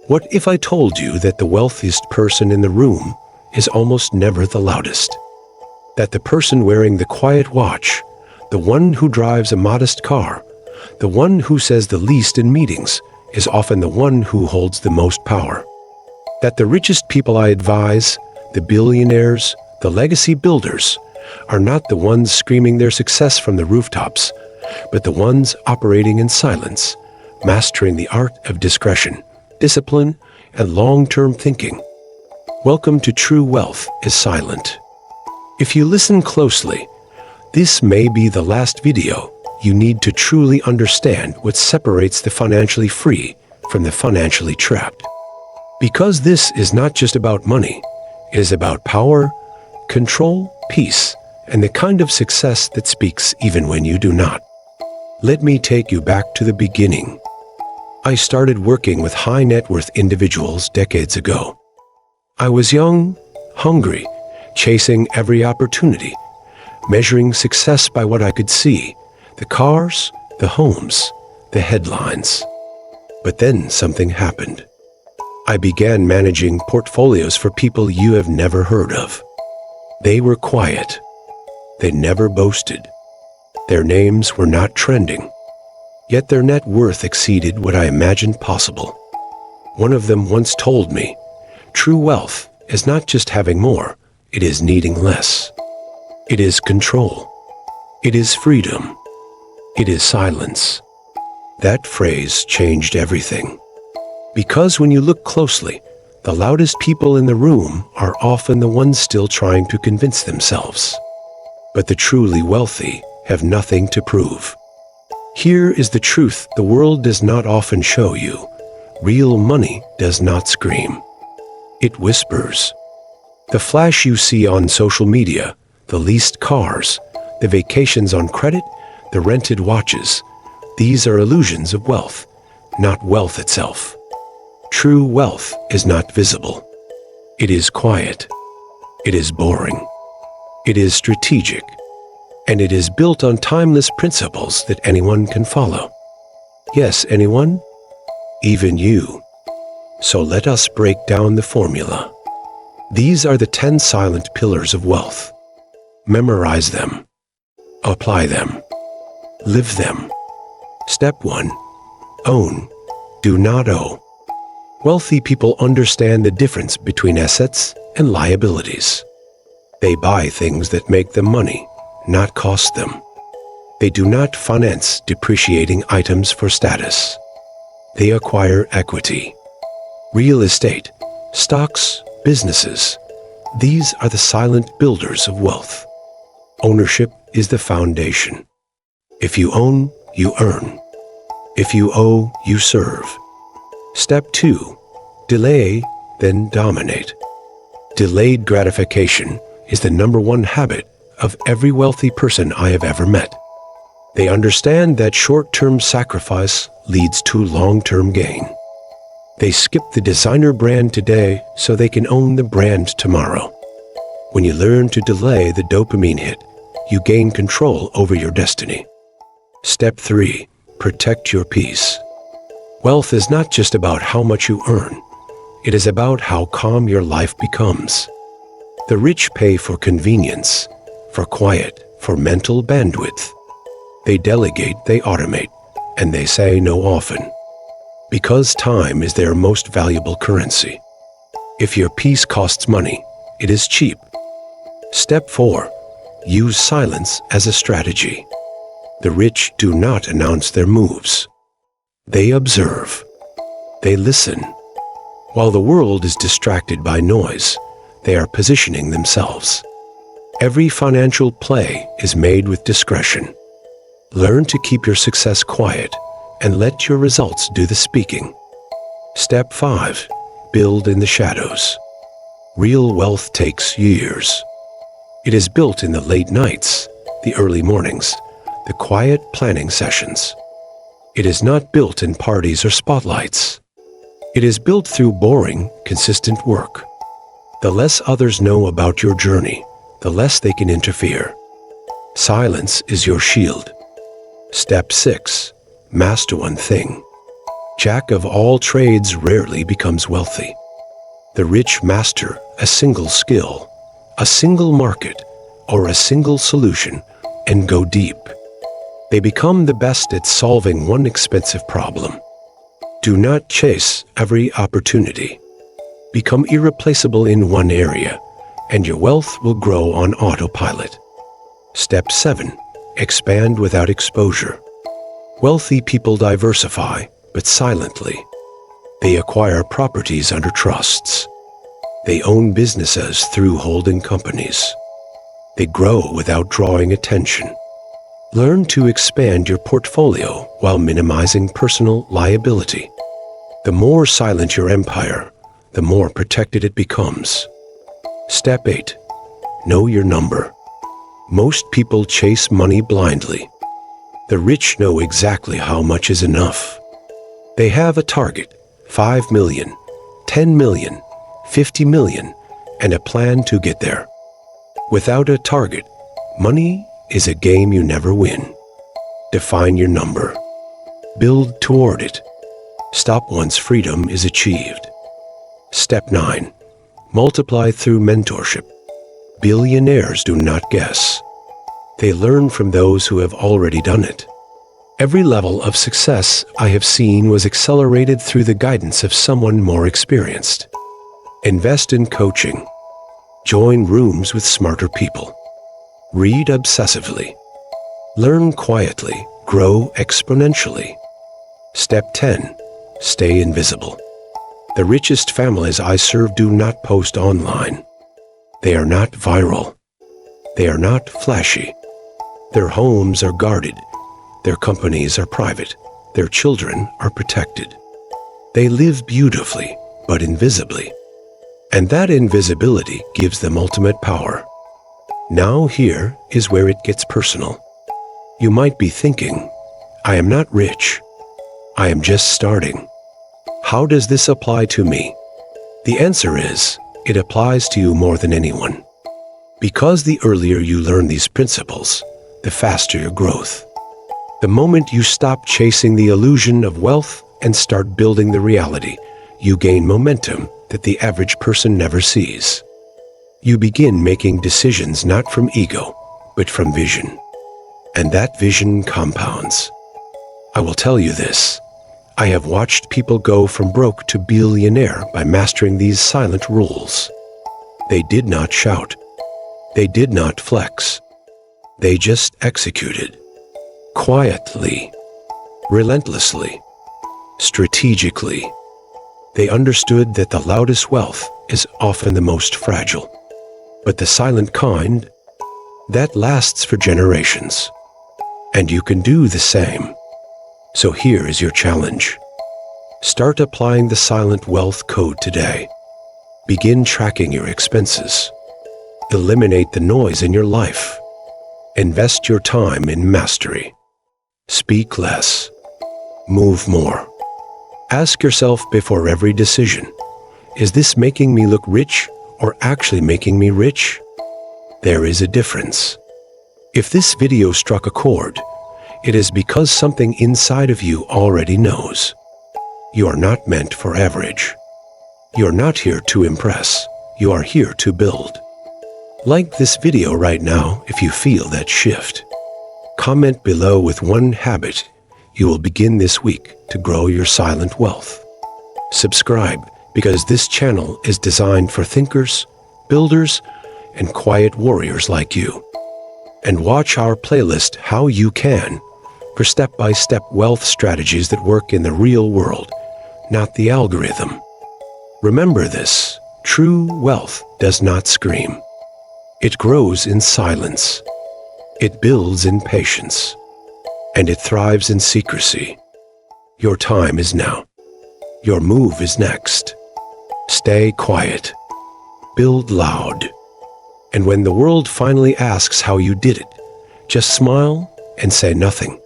What if I told you that the wealthiest person in the room is almost never the loudest? That the person wearing the quiet watch, the one who drives a modest car, the one who says the least in meetings, is often the one who holds the most power? That the richest people I advise, the billionaires, the legacy builders, are not the ones screaming their success from the rooftops, but the ones operating in silence, mastering the art of discretion, discipline, and long-term thinking. Welcome to True Wealth is Silent. If you listen closely, this may be the last video you need to truly understand what separates the financially free from the financially trapped. Because this is not just about money, it is about power, control, peace, and the kind of success that speaks even when you do not. Let me take you back to the beginning. I started working with high net worth individuals decades ago. I was young, hungry, chasing every opportunity, measuring success by what I could see, the cars, the homes, the headlines. But then something happened. I began managing portfolios for people you have never heard of. They were quiet. They never boasted. Their names were not trending. Yet their net worth exceeded what I imagined possible. One of them once told me, "True wealth is not just having more, it is needing less. It is control. It is freedom. It is silence." That phrase changed everything. Because when you look closely, the loudest people in the room are often the ones still trying to convince themselves. But the truly wealthy have nothing to prove. Here is the truth the world does not often show you. Real money does not scream. It whispers. The flash you see on social media, the leased cars, the vacations on credit, the rented watches, these are illusions of wealth, not wealth itself. True wealth is not visible. It is quiet. It is boring. It is strategic. And it is built on timeless principles that anyone can follow. Yes, anyone? Even you. So let us break down the formula. These are the 10 silent pillars of wealth. Memorize them. Apply them. Live them. Step 1. Own. Do not owe. Wealthy people understand the difference between assets and liabilities. They buy things that make them money, not cost them. They do not finance depreciating items for status. They acquire equity. Real estate, stocks, businesses, these are the silent builders of wealth. Ownership is the foundation. If you own, you earn. If you owe, you serve. Step 2. Delay, then dominate. Delayed gratification is the #1 habit of every wealthy person I have ever met. They understand that short-term sacrifice leads to long-term gain. They skip the designer brand today so they can own the brand tomorrow. When you learn to delay the dopamine hit, you gain control over your destiny. Step 3. Protect your peace. Wealth is not just about how much you earn. It is about how calm your life becomes. The rich pay for convenience, for quiet, for mental bandwidth. They delegate, they automate, and they say no often. Because time is their most valuable currency. If your peace costs money, it is cheap. Step 4. Use silence as a strategy. The rich do not announce their moves. They observe. They listen. While the world is distracted by noise, they are positioning themselves. Every financial play is made with discretion. Learn to keep your success quiet and let your results do the speaking. Step 5. Build in the shadows. Real wealth takes years. It is built in the late nights, the early mornings, the quiet planning sessions. It is not built in parties or spotlights. It is built through boring, consistent work. The less others know about your journey, the less they can interfere. Silence is your shield. Step 6. Master one thing. Jack of all trades rarely becomes wealthy. The rich master a single skill, a single market, or a single solution and go deep. They become the best at solving one expensive problem. Do not chase every opportunity. Become irreplaceable in one area, and your wealth will grow on autopilot. Step 7. Expand without exposure. Wealthy people diversify, but silently. They acquire properties under trusts. They own businesses through holding companies. They grow without drawing attention. Learn to expand your portfolio while minimizing personal liability. The more silent your empire, the more protected it becomes. Step 8. Know your number. Most people chase money blindly. The rich know exactly how much is enough. They have a target, 5 million, 10 million, 50 million, and a plan to get there. Without a target, money is a game you never win. Define your number. Build toward it. Stop once freedom is achieved. Step 9. Multiply through mentorship. Billionaires do not guess. They learn from those who have already done it. Every level of success I have seen was accelerated through the guidance of someone more experienced. Invest in coaching. Join rooms with smarter people. Read obsessively. Learn quietly. Grow exponentially. Step 10. Stay invisible. The richest families I serve do not post online. They are not viral. They are not flashy. Their homes are guarded. Their companies are private. Their children are protected. They live beautifully, but invisibly. And that invisibility gives them ultimate power. Now here is where it gets personal. You might be thinking, I am not rich. I am just starting. How does this apply to me? The answer is, it applies to you more than anyone. Because the earlier you learn these principles, the faster your growth. The moment you stop chasing the illusion of wealth and start building the reality, you gain momentum that the average person never sees. You begin making decisions not from ego, but from vision. And that vision compounds. I will tell you this. I have watched people go from broke to billionaire by mastering these silent rules. They did not shout. They did not flex. They just executed. Quietly. Relentlessly. Strategically. They understood that the loudest wealth is often the most fragile. But the silent kind, that lasts for generations. And you can do the same. So here is your challenge. Start applying the silent wealth code today. Begin tracking your expenses. Eliminate the noise in your life. Invest your time in mastery. Speak less. Move more. Ask yourself before every decision, is this making me look rich or actually making me rich? There is a difference. If this video struck a chord, it is because something inside of you already knows. You are not meant for average. You are not here to impress. You are here to build. Like this video right now if you feel that shift. Comment below with one habit you will begin this week to grow your silent wealth. Subscribe because this channel is designed for thinkers, builders, and quiet warriors like you. And watch our playlist How You Can for step-by-step wealth strategies that work in the real world, not the algorithm. Remember this, true wealth does not scream. It grows in silence. It builds in patience. And it thrives in secrecy. Your time is now. Your move is next. Stay quiet. Build loud. And when the world finally asks how you did it, just smile and say nothing.